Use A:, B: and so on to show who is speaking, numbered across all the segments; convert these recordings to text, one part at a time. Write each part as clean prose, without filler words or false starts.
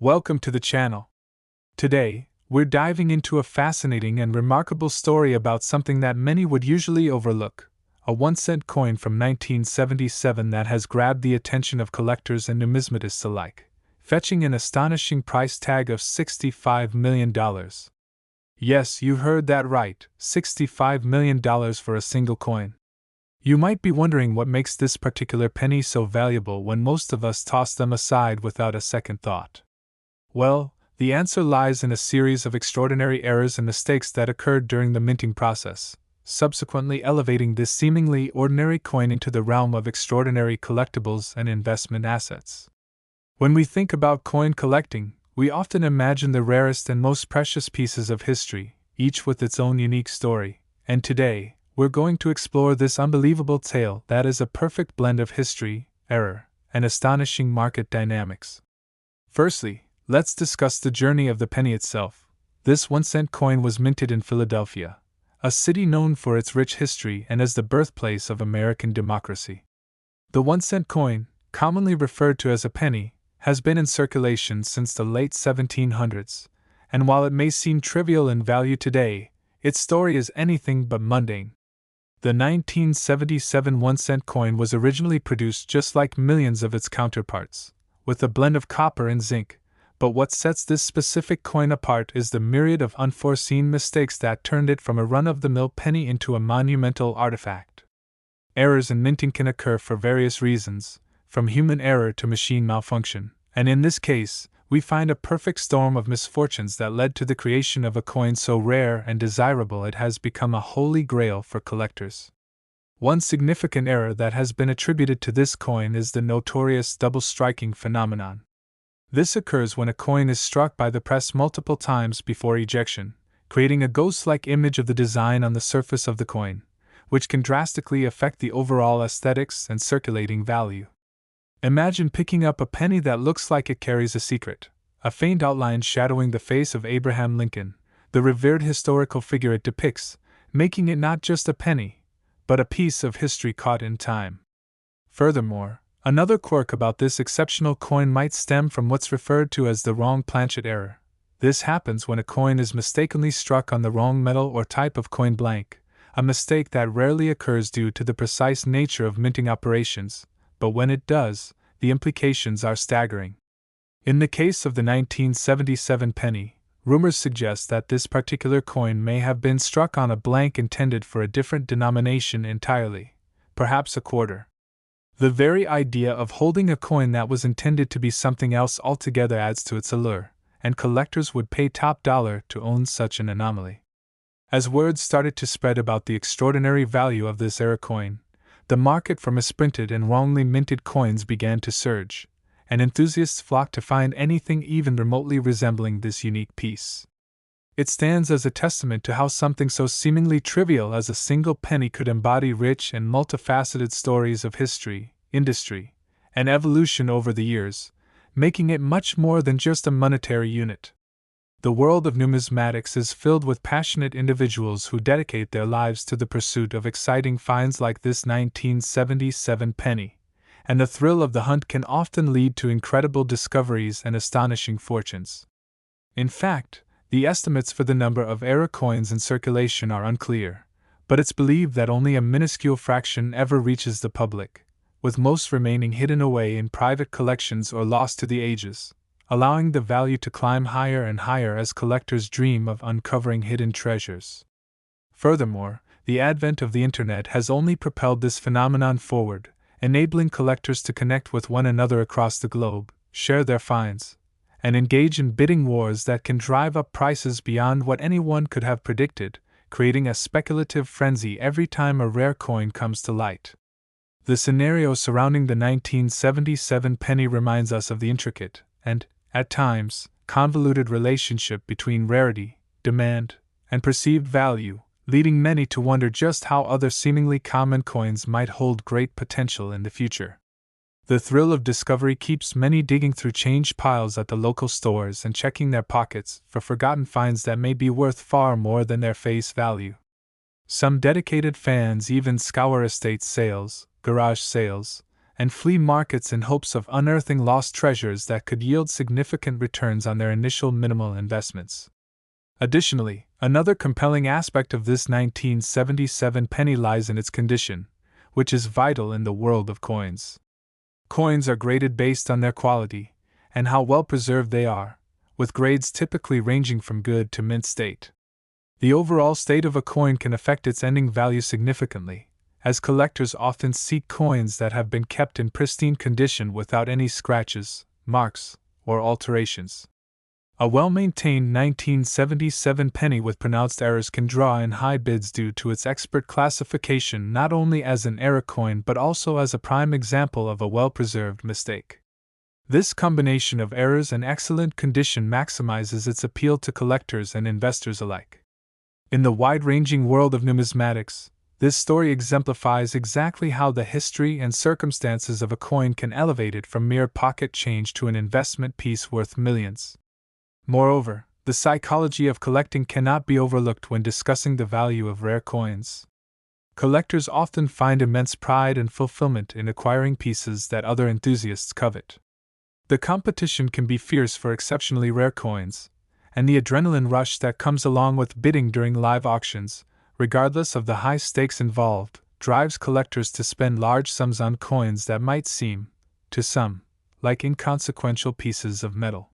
A: Welcome to the channel. Today, we're diving into a fascinating and remarkable story about something that many would usually overlook, a 1-cent coin from 1977 that has grabbed the attention of collectors and numismatists alike, fetching an astonishing price tag of $65 million. Yes, you heard that right, $65 million for a single coin. You might be wondering what makes this particular penny so valuable when most of us toss them aside without a second thought. Well, the answer lies in a series of extraordinary errors and mistakes that occurred during the minting process, subsequently elevating this seemingly ordinary coin into the realm of extraordinary collectibles and investment assets. When we think about coin collecting, we often imagine the rarest and most precious pieces of history, each with its own unique story, and today, we're going to explore this unbelievable tale that is a perfect blend of history, error, and astonishing market dynamics. Firstly, let's discuss the journey of the penny itself. This 1-cent coin was minted in Philadelphia, a city known for its rich history and as the birthplace of American democracy. The 1-cent coin, commonly referred to as a penny, has been in circulation since the late 1700s, and while it may seem trivial in value today, its story is anything but mundane. The 1977 1-cent coin was originally produced just like millions of its counterparts, with a blend of copper and zinc, but what sets this specific coin apart is the myriad of unforeseen mistakes that turned it from a run-of-the-mill penny into a monumental artifact. Errors in minting can occur for various reasons, from human error to machine malfunction, and in this case, we find a perfect storm of misfortunes that led to the creation of a coin so rare and desirable it has become a holy grail for collectors. One significant error that has been attributed to this coin is the notorious double striking phenomenon. This occurs when a coin is struck by the press multiple times before ejection, creating a ghost-like image of the design on the surface of the coin, which can drastically affect the overall aesthetics and circulating value. Imagine picking up a penny that looks like it carries a secret, a faint outline shadowing the face of Abraham Lincoln, the revered historical figure it depicts, making it not just a penny, but a piece of history caught in time. Furthermore, another quirk about this exceptional coin might stem from what's referred to as the wrong planchet error. This happens when a coin is mistakenly struck on the wrong metal or type of coin blank, a mistake that rarely occurs due to the precise nature of minting operations, but when it does, the implications are staggering. In the case of the 1977 penny, rumors suggest that this particular coin may have been struck on a blank intended for a different denomination entirely, perhaps a quarter. The very idea of holding a coin that was intended to be something else altogether adds to its allure, and collectors would pay top dollar to own such an anomaly. As word started to spread about the extraordinary value of this era coin, the market for misprinted and wrongly minted coins began to surge, and enthusiasts flocked to find anything even remotely resembling this unique piece. It stands as a testament to how something so seemingly trivial as a single penny could embody rich and multifaceted stories of history, industry, and evolution over the years, making it much more than just a monetary unit. The world of numismatics is filled with passionate individuals who dedicate their lives to the pursuit of exciting finds like this 1977 penny, and the thrill of the hunt can often lead to incredible discoveries and astonishing fortunes. In fact, the estimates for the number of era coins in circulation are unclear, but it's believed that only a minuscule fraction ever reaches the public, with most remaining hidden away in private collections or lost to the ages, allowing the value to climb higher and higher as collectors dream of uncovering hidden treasures. Furthermore, the advent of the internet has only propelled this phenomenon forward, enabling collectors to connect with one another across the globe, share their finds, and engage in bidding wars that can drive up prices beyond what anyone could have predicted, creating a speculative frenzy every time a rare coin comes to light. The scenario surrounding the 1977 penny reminds us of the intricate, and, at times, convoluted relationship between rarity, demand, and perceived value, leading many to wonder just how other seemingly common coins might hold great potential in the future. The thrill of discovery keeps many digging through change piles at the local stores and checking their pockets for forgotten finds that may be worth far more than their face value. Some dedicated fans even scour estate sales, garage sales, and flea markets in hopes of unearthing lost treasures that could yield significant returns on their initial minimal investments. Additionally, another compelling aspect of this 1977 penny lies in its condition, which is vital in the world of coins. Coins are graded based on their quality and how well preserved they are, with grades typically ranging from good to mint state. The overall state of a coin can affect its ending value significantly, as collectors often seek coins that have been kept in pristine condition without any scratches, marks, or alterations. A well-maintained 1977 penny with pronounced errors can draw in high bids due to its expert classification not only as an error coin but also as a prime example of a well-preserved mistake. This combination of errors and excellent condition maximizes its appeal to collectors and investors alike. In the wide-ranging world of numismatics, this story exemplifies exactly how the history and circumstances of a coin can elevate it from mere pocket change to an investment piece worth millions. Moreover, the psychology of collecting cannot be overlooked when discussing the value of rare coins. Collectors often find immense pride and fulfillment in acquiring pieces that other enthusiasts covet. The competition can be fierce for exceptionally rare coins, and the adrenaline rush that comes along with bidding during live auctions, regardless of the high stakes involved, drives collectors to spend large sums on coins that might seem, to some, like inconsequential pieces of metal.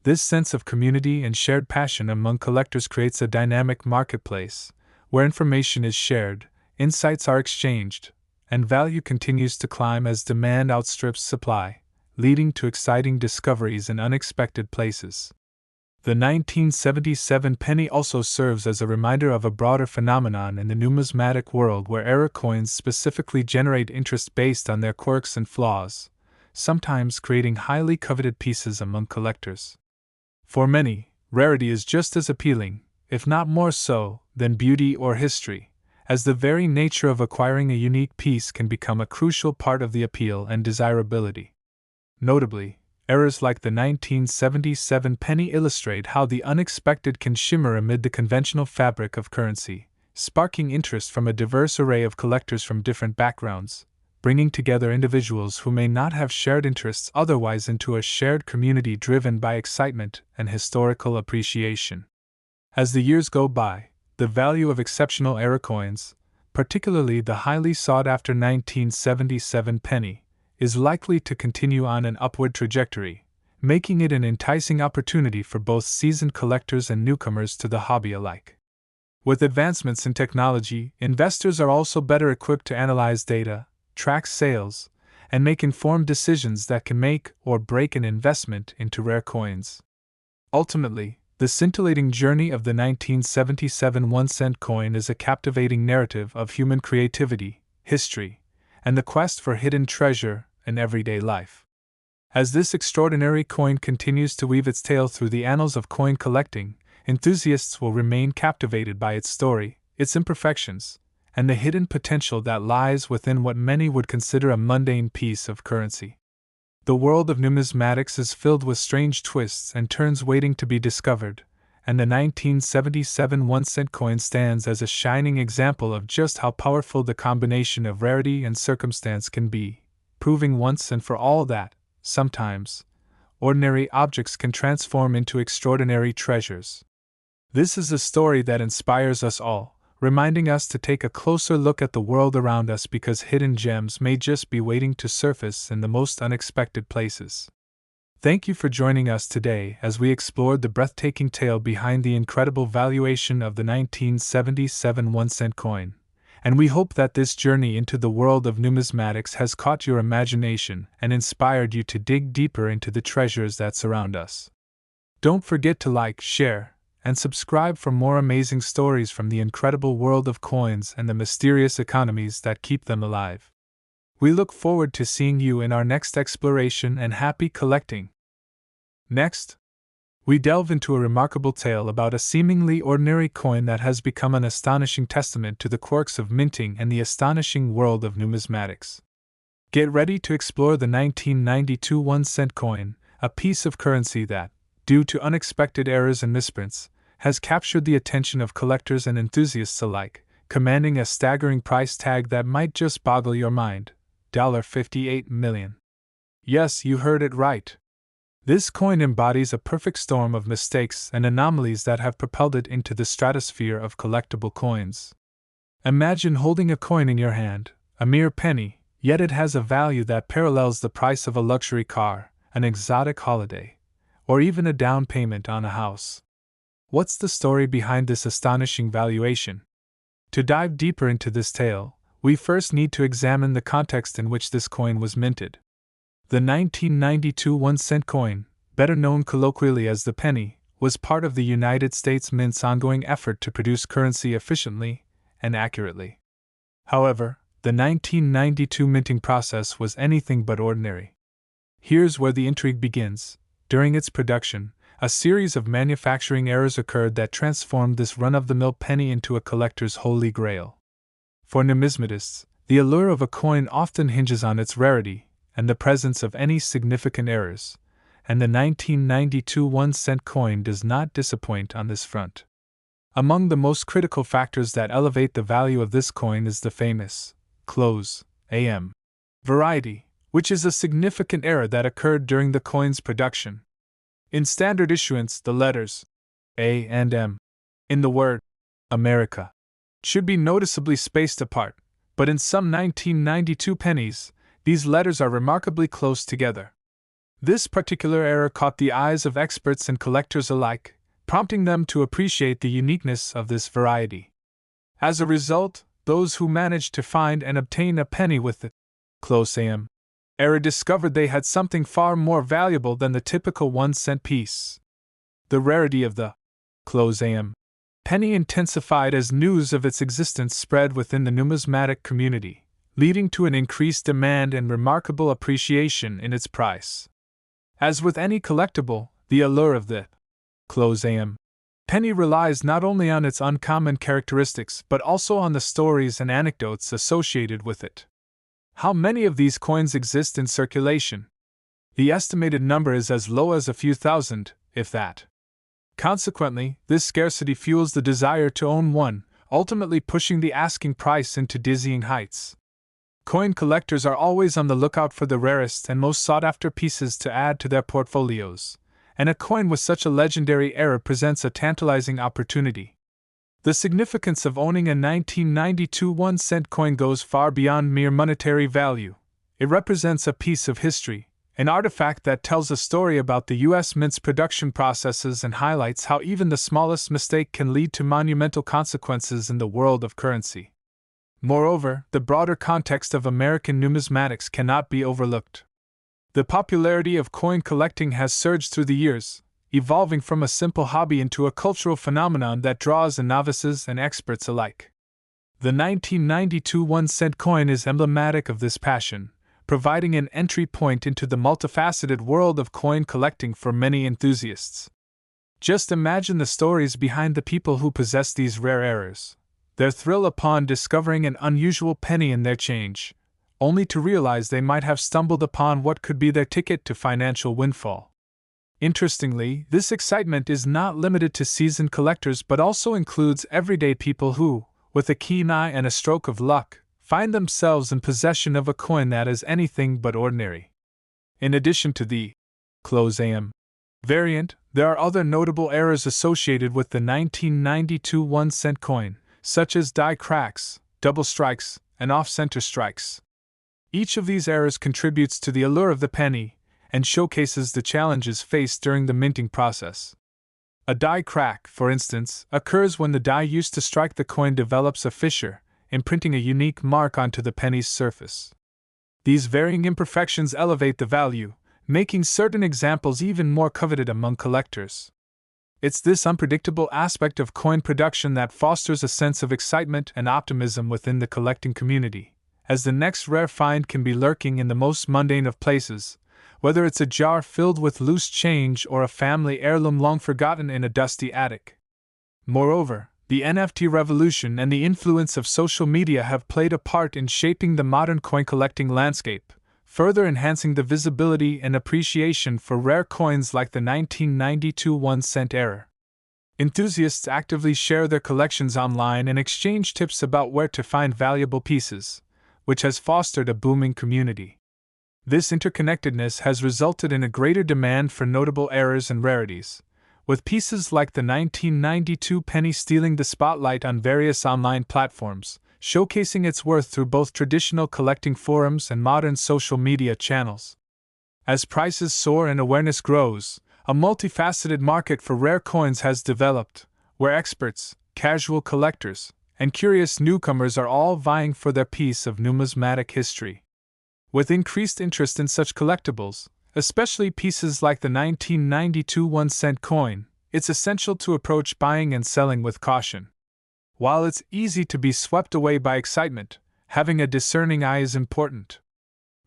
A: This sense of community and shared passion among collectors creates a dynamic marketplace, where information is shared, insights are exchanged, and value continues to climb as demand outstrips supply, leading to exciting discoveries in unexpected places. The 1977 penny also serves as a reminder of a broader phenomenon in the numismatic world where error coins specifically generate interest based on their quirks and flaws, sometimes creating highly coveted pieces among collectors. For many, rarity is just as appealing, if not more so, than beauty or history, as the very nature of acquiring a unique piece can become a crucial part of the appeal and desirability. Notably, errors like the 1977 penny illustrate how the unexpected can shimmer amid the conventional fabric of currency, sparking interest from a diverse array of collectors from different backgrounds, bringing together individuals who may not have shared interests otherwise into a shared community driven by excitement and historical appreciation. As the years go by, the value of exceptional error coins, particularly the highly sought-after 1977 penny, is likely to continue on an upward trajectory, making it an enticing opportunity for both seasoned collectors and newcomers to the hobby alike. With advancements in technology, investors are also better equipped to analyze data, track sales, and make informed decisions that can make or break an investment into rare coins. Ultimately, the scintillating journey of the 1977 1-cent coin is a captivating narrative of human creativity, history, and the quest for hidden treasure in everyday life. As this extraordinary coin continues to weave its tale through the annals of coin collecting, enthusiasts will remain captivated by its story, its imperfections, and the hidden potential that lies within what many would consider a mundane piece of currency. The world of numismatics is filled with strange twists and turns waiting to be discovered, and the 1977 1-cent coin stands as a shining example of just how powerful the combination of rarity and circumstance can be, proving once and for all that, sometimes, ordinary objects can transform into extraordinary treasures. This is a story that inspires us all, reminding us to take a closer look at the world around us because hidden gems may just be waiting to surface in the most unexpected places. Thank you for joining us today as we explored the breathtaking tale behind the incredible valuation of the 1977 1-cent coin, and we hope that this journey into the world of numismatics has caught your imagination and inspired you to dig deeper into the treasures that surround us. Don't forget to like, share, and subscribe for more amazing stories from the incredible world of coins and the mysterious economies that keep them alive. We look forward to seeing you in our next exploration, and happy collecting! Next, we delve into a remarkable tale about a seemingly ordinary coin that has become an astonishing testament to the quirks of minting and the astonishing world of numismatics. Get ready to explore the 1992 1-cent coin, a piece of currency that, due to unexpected errors and misprints, has captured the attention of collectors and enthusiasts alike, commanding a staggering price tag that might just boggle your mind. $58 million. Yes, you heard it right. This coin embodies a perfect storm of mistakes and anomalies that have propelled it into the stratosphere of collectible coins. Imagine holding a coin in your hand, a mere penny, yet it has a value that parallels the price of a luxury car, an exotic holiday, or even a down payment on a house. What's the story behind this astonishing valuation? To dive deeper into this tale, we first need to examine the context in which this coin was minted. The 1992 1-cent coin, better known colloquially as the penny, was part of the United States Mint's ongoing effort to produce currency efficiently and accurately. However, the 1992 minting process was anything but ordinary. Here's where the intrigue begins. During its production, a series of manufacturing errors occurred that transformed this run-of-the-mill penny into a collector's holy grail. For numismatists, the allure of a coin often hinges on its rarity and the presence of any significant errors, and the 1992 1-cent coin does not disappoint on this front. Among the most critical factors that elevate the value of this coin is the famous close AM variety, which is a significant error that occurred during the coin's production. In standard issuance, the letters A and M in the word America should be noticeably spaced apart, but in some 1992 pennies, these letters are remarkably close together. This particular error caught the eyes of experts and collectors alike, prompting them to appreciate the uniqueness of this variety. As a result, those who managed to find and obtain a penny with the close AM error discovered they had something far more valuable than the typical 1-cent piece. The rarity of the close AM penny intensified as news of its existence spread within the numismatic community, leading to an increased demand and remarkable appreciation in its price. As with any collectible, the allure of the close AM penny relies not only on its uncommon characteristics but also on the stories and anecdotes associated with it. How many of these coins exist in circulation? The estimated number is as low as a few thousand, if that. Consequently, this scarcity fuels the desire to own one, ultimately pushing the asking price into dizzying heights. Coin collectors are always on the lookout for the rarest and most sought-after pieces to add to their portfolios, and a coin with such a legendary error presents a tantalizing opportunity. The significance of owning a 1992 1-cent coin goes far beyond mere monetary value. It represents a piece of history, an artifact that tells a story about the U.S. Mint's production processes and highlights how even the smallest mistake can lead to monumental consequences in the world of currency. Moreover, the broader context of American numismatics cannot be overlooked. The popularity of coin collecting has surged through the years, evolving from a simple hobby into a cultural phenomenon that draws in novices and experts alike. The 1992 1-cent coin is emblematic of this passion, providing an entry point into the multifaceted world of coin collecting for many enthusiasts. Just imagine the stories behind the people who possess these rare errors, their thrill upon discovering an unusual penny in their change, only to realize they might have stumbled upon what could be their ticket to financial windfall. Interestingly, this excitement is not limited to seasoned collectors but also includes everyday people who, with a keen eye and a stroke of luck, find themselves in possession of a coin that is anything but ordinary. In addition to the close AM variant, there are other notable errors associated with the 1992 1-cent coin, such as die cracks, double strikes, and off-center strikes. Each of these errors contributes to the allure of the penny and showcases the challenges faced during the minting process. A die crack, for instance, occurs when the die used to strike the coin develops a fissure, imprinting a unique mark onto the penny's surface. These varying imperfections elevate the value, making certain examples even more coveted among collectors. It's this unpredictable aspect of coin production that fosters a sense of excitement and optimism within the collecting community, as the next rare find can be lurking in the most mundane of places, whether it's a jar filled with loose change or a family heirloom long forgotten in a dusty attic. Moreover, the NFT revolution and the influence of social media have played a part in shaping the modern coin collecting landscape, further enhancing the visibility and appreciation for rare coins like the 1992 1-cent error. Enthusiasts actively share their collections online and exchange tips about where to find valuable pieces, which has fostered a booming community. This interconnectedness has resulted in a greater demand for notable errors and rarities, with pieces like the 1992 penny stealing the spotlight on various online platforms, showcasing its worth through both traditional collecting forums and modern social media channels. As prices soar and awareness grows, a multifaceted market for rare coins has developed, where experts, casual collectors, and curious newcomers are all vying for their piece of numismatic history. With increased interest in such collectibles, especially pieces like the 1992 1-cent coin, it's essential to approach buying and selling with caution. While it's easy to be swept away by excitement, having a discerning eye is important.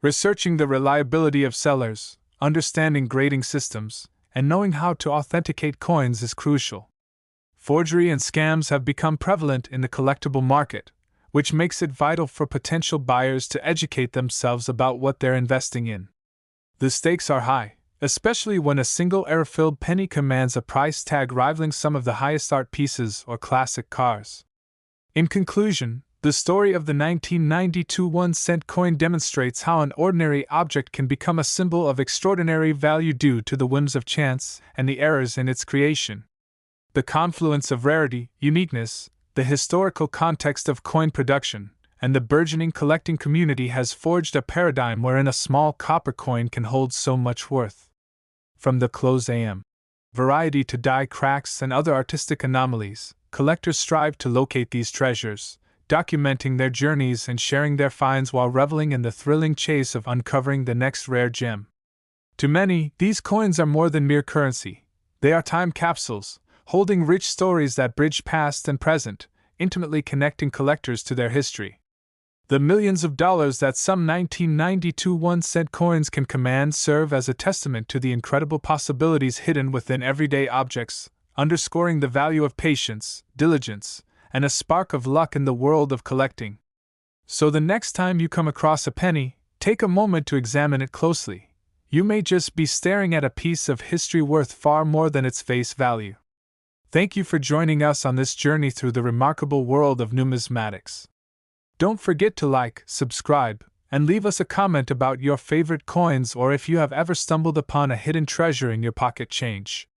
A: Researching the reliability of sellers, understanding grading systems, and knowing how to authenticate coins is crucial. Forgery and scams have become prevalent in the collectible market, which makes it vital for potential buyers to educate themselves about what they're investing in. The stakes are high, especially when a single error-filled penny commands a price tag rivaling some of the highest art pieces or classic cars. In conclusion, the story of the 1992 1-cent coin demonstrates how an ordinary object can become a symbol of extraordinary value due to the whims of chance and the errors in its creation. The confluence of rarity, uniqueness, the historical context of coin production, and the burgeoning collecting community has forged a paradigm wherein a small copper coin can hold so much worth. From the closed AM variety to die cracks and other artistic anomalies, collectors strive to locate these treasures, documenting their journeys and sharing their finds while reveling in the thrilling chase of uncovering the next rare gem. To many, these coins are more than mere currency. They are time capsules, holding rich stories that bridge past and present, intimately connecting collectors to their history. The millions of dollars that some 1992 1-cent coins can command serve as a testament to the incredible possibilities hidden within everyday objects, underscoring the value of patience, diligence, and a spark of luck in the world of collecting. So the next time you come across a penny, take a moment to examine it closely. You may just be staring at a piece of history worth far more than its face value. Thank you for joining us on this journey through the remarkable world of numismatics. Don't forget to like, subscribe, and leave us a comment about your favorite coins or if you have ever stumbled upon a hidden treasure in your pocket change.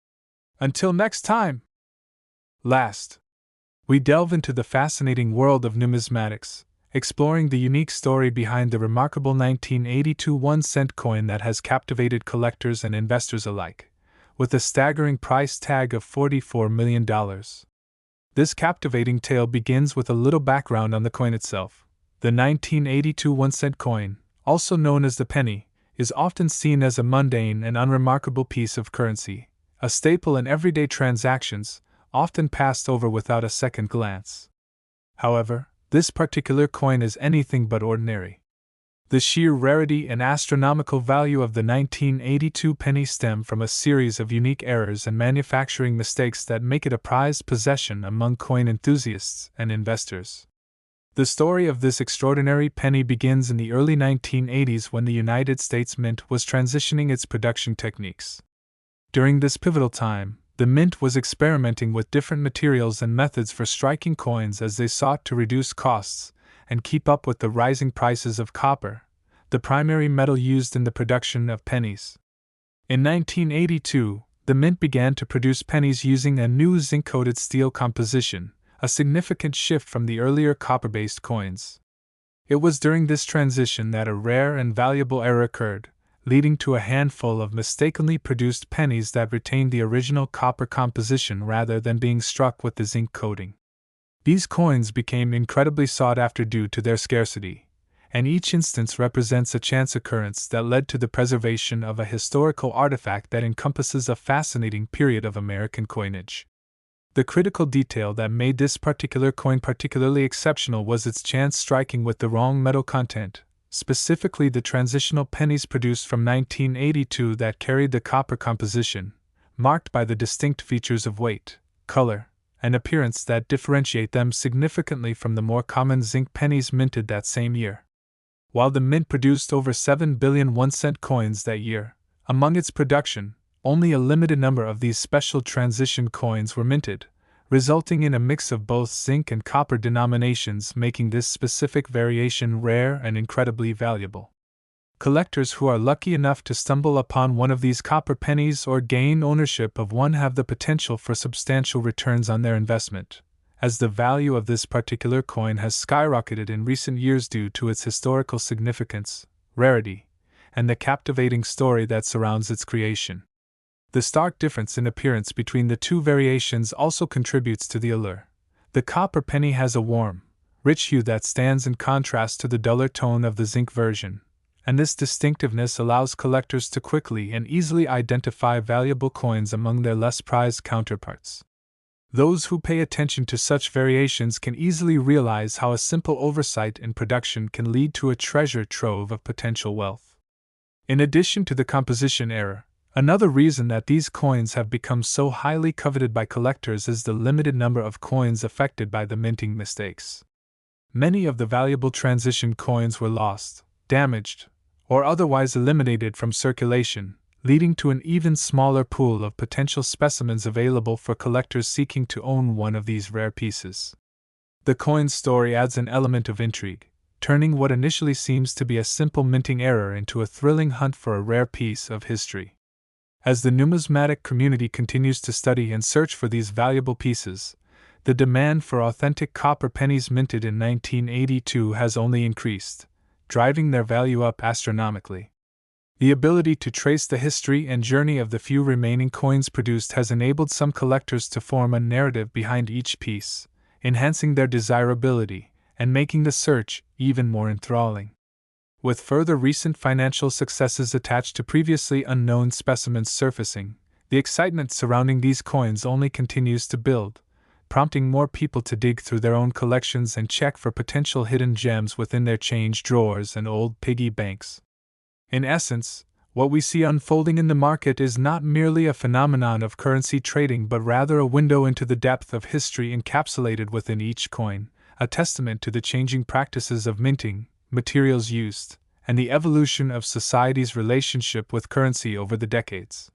A: Until next time! Last, we delve into the fascinating world of numismatics, exploring the unique story behind the remarkable 1982 1-cent coin that has captivated collectors and investors alike, with a staggering price tag of $44 million. This captivating tale begins with a little background on the coin itself. The 1982 1-cent coin, also known as the penny, is often seen as a mundane and unremarkable piece of currency, a staple in everyday transactions, often passed over without a second glance. However, this particular coin is anything but ordinary. The sheer rarity and astronomical value of the 1982 penny stem from a series of unique errors and manufacturing mistakes that make it a prized possession among coin enthusiasts and investors. The story of this extraordinary penny begins in the early 1980s when the United States Mint was transitioning its production techniques. During this pivotal time, the Mint was experimenting with different materials and methods for striking coins as they sought to reduce costs and keep up with the rising prices of copper, the primary metal used in the production of pennies. In 1982, the Mint began to produce pennies using a new zinc-coated steel composition, a significant shift from the earlier copper-based coins. It was during this transition that a rare and valuable error occurred, leading to a handful of mistakenly produced pennies that retained the original copper composition rather than being struck with the zinc coating. These coins became incredibly sought after due to their scarcity, and each instance represents a chance occurrence that led to the preservation of a historical artifact that encompasses a fascinating period of American coinage. The critical detail that made this particular coin particularly exceptional was its chance striking with the wrong metal content, specifically the transitional pennies produced from 1982 that carried the copper composition, marked by the distinct features of weight, color, and appearance that differentiate them significantly from the more common zinc pennies minted that same year. While the Mint produced over 7 billion 1-cent coins that year, among its production, only a limited number of these special transition coins were minted, resulting in a mix of both zinc and copper denominations, making this specific variation rare and incredibly valuable. Collectors who are lucky enough to stumble upon one of these copper pennies or gain ownership of one have the potential for substantial returns on their investment, as the value of this particular coin has skyrocketed in recent years due to its historical significance, rarity, and the captivating story that surrounds its creation. The stark difference in appearance between the two variations also contributes to the allure. The copper penny has a warm, rich hue that stands in contrast to the duller tone of the zinc version, and this distinctiveness allows collectors to quickly and easily identify valuable coins among their less prized counterparts. Those who pay attention to such variations can easily realize how a simple oversight in production can lead to a treasure trove of potential wealth. In addition to the composition error, another reason that these coins have become so highly coveted by collectors is the limited number of coins affected by the minting mistakes. Many of the valuable transition coins were lost, damaged, or otherwise eliminated from circulation, leading to an even smaller pool of potential specimens available for collectors seeking to own one of these rare pieces. The coin's story adds an element of intrigue, turning what initially seems to be a simple minting error into a thrilling hunt for a rare piece of history. As the numismatic community continues to study and search for these valuable pieces, the demand for authentic copper pennies minted in 1982 has only increased, driving their value up astronomically. The ability to trace the history and journey of the few remaining coins produced has enabled some collectors to form a narrative behind each piece, enhancing their desirability and making the search even more enthralling. With further recent financial successes attached to previously unknown specimens surfacing, the excitement surrounding these coins only continues to build, prompting more people to dig through their own collections and check for potential hidden gems within their change drawers and old piggy banks. In essence, what we see unfolding in the market is not merely a phenomenon of currency trading but rather a window into the depth of history encapsulated within each coin, a testament to the changing practices of minting, materials used, and the evolution of society's relationship with currency over the decades.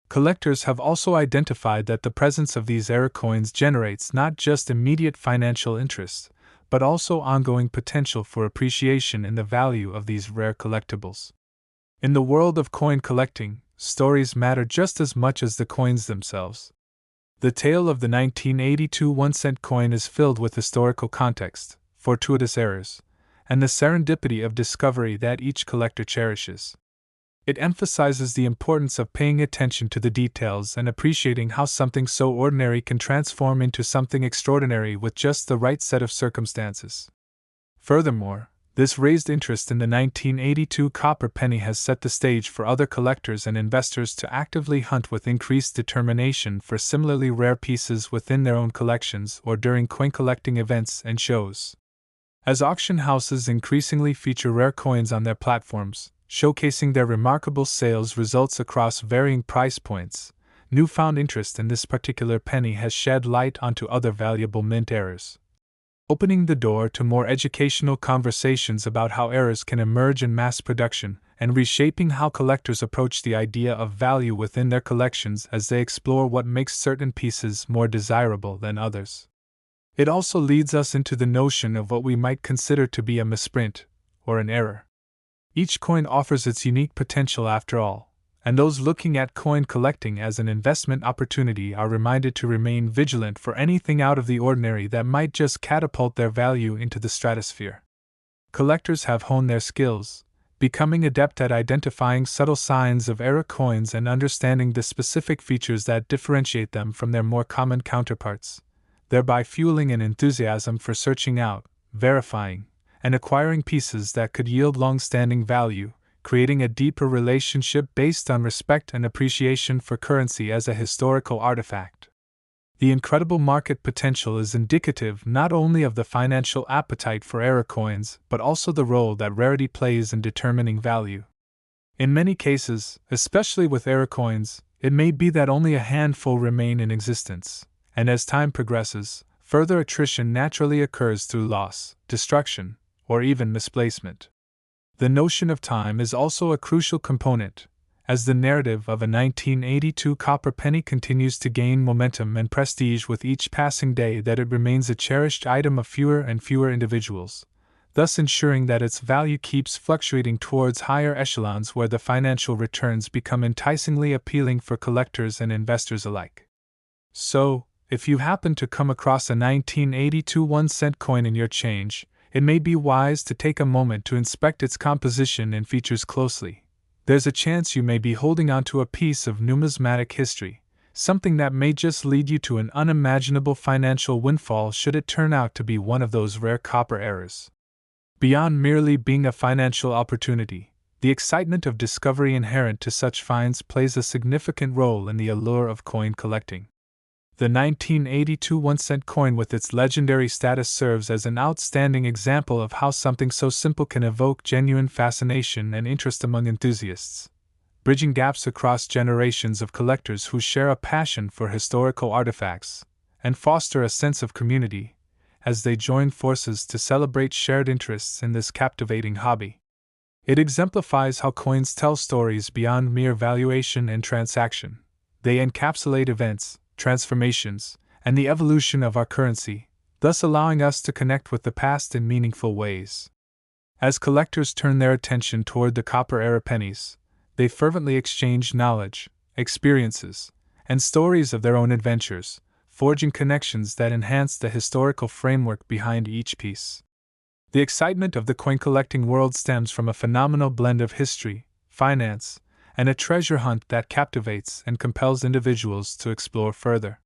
A: Collectors have also identified that the presence of these error coins generates not just immediate financial interest, but also ongoing potential for appreciation in the value of these rare collectibles. In the world of coin collecting, stories matter just as much as the coins themselves. The tale of the 1982 1-cent coin is filled with historical context, fortuitous errors, and the serendipity of discovery that each collector cherishes. It emphasizes the importance of paying attention to the details and appreciating how something so ordinary can transform into something extraordinary with just the right set of circumstances. Furthermore, this raised interest in the 1982 copper penny has set the stage for other collectors and investors to actively hunt with increased determination for similarly rare pieces within their own collections or during coin collecting events and shows. As auction houses increasingly feature rare coins on their platforms, showcasing their remarkable sales results across varying price points, newfound interest in this particular penny has shed light onto other valuable mint errors, opening the door to more educational conversations about how errors can emerge in mass production and reshaping how collectors approach the idea of value within their collections as they explore what makes certain pieces more desirable than others. It also leads us into the notion of what we might consider to be a misprint, or an error. Each coin offers its unique potential after all, and those looking at coin collecting as an investment opportunity are reminded to remain vigilant for anything out of the ordinary that might just catapult their value into the stratosphere. Collectors have honed their skills, becoming adept at identifying subtle signs of error coins and understanding the specific features that differentiate them from their more common counterparts, thereby fueling an enthusiasm for searching out, verifying, and acquiring pieces that could yield long-standing value, creating a deeper relationship based on respect and appreciation for currency as a historical artifact. The incredible market potential is indicative not only of the financial appetite for error coins, but also the role that rarity plays in determining value. In many cases, especially with error coins, it may be that only a handful remain in existence, and as time progresses, further attrition naturally occurs through loss, destruction, or even misplacement. The notion of time is also a crucial component, as the narrative of a 1982 copper penny continues to gain momentum and prestige with each passing day that it remains a cherished item of fewer and fewer individuals, thus ensuring that its value keeps fluctuating towards higher echelons where the financial returns become enticingly appealing for collectors and investors alike. So, if you happen to come across a 1982 1-cent coin in your change, it may be wise to take a moment to inspect its composition and features closely. There's a chance you may be holding onto a piece of numismatic history, something that may just lead you to an unimaginable financial windfall should it turn out to be one of those rare copper errors. Beyond merely being a financial opportunity, the excitement of discovery inherent to such finds plays a significant role in the allure of coin collecting. The 1982 1-cent coin with its legendary status serves as an outstanding example of how something so simple can evoke genuine fascination and interest among enthusiasts, bridging gaps across generations of collectors who share a passion for historical artifacts and foster a sense of community as they join forces to celebrate shared interests in this captivating hobby. It exemplifies how coins tell stories beyond mere valuation and transaction. They encapsulate events, transformations, and the evolution of our currency, thus allowing us to connect with the past in meaningful ways. As collectors turn their attention toward the copper-era pennies, they fervently exchange knowledge, experiences, and stories of their own adventures, forging connections that enhance the historical framework behind each piece. The excitement of the coin-collecting world stems from a phenomenal blend of history, finance, and a treasure hunt that captivates and compels individuals to explore further.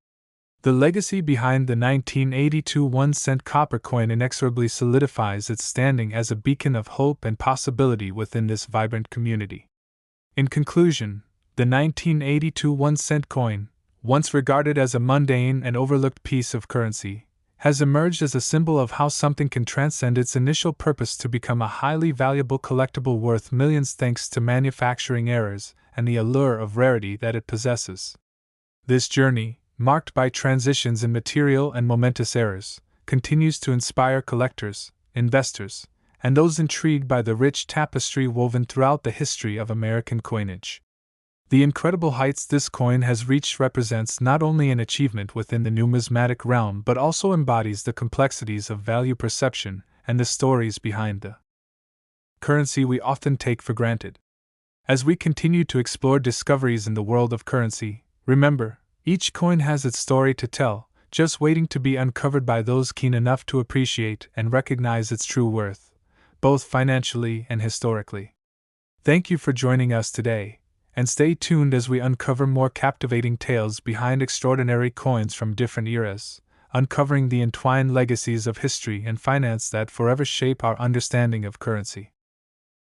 A: The legacy behind the 1982 1-cent copper coin inexorably solidifies its standing as a beacon of hope and possibility within this vibrant community. In conclusion, the 1982 1-cent coin, once regarded as a mundane and overlooked piece of currency, has emerged as a symbol of how something can transcend its initial purpose to become a highly valuable collectible worth millions thanks to manufacturing errors and the allure of rarity that it possesses. This journey, marked by transitions in material and momentous eras, continues to inspire collectors, investors, and those intrigued by the rich tapestry woven throughout the history of American coinage. The incredible heights this coin has reached represents not only an achievement within the numismatic realm but also embodies the complexities of value perception and the stories behind the currency we often take for granted. As we continue to explore discoveries in the world of currency, remember, each coin has its story to tell, just waiting to be uncovered by those keen enough to appreciate and recognize its true worth, both financially and historically. Thank you for joining us today, and stay tuned as we uncover more captivating tales behind extraordinary coins from different eras, uncovering the entwined legacies of history and finance that forever shape our understanding of currency.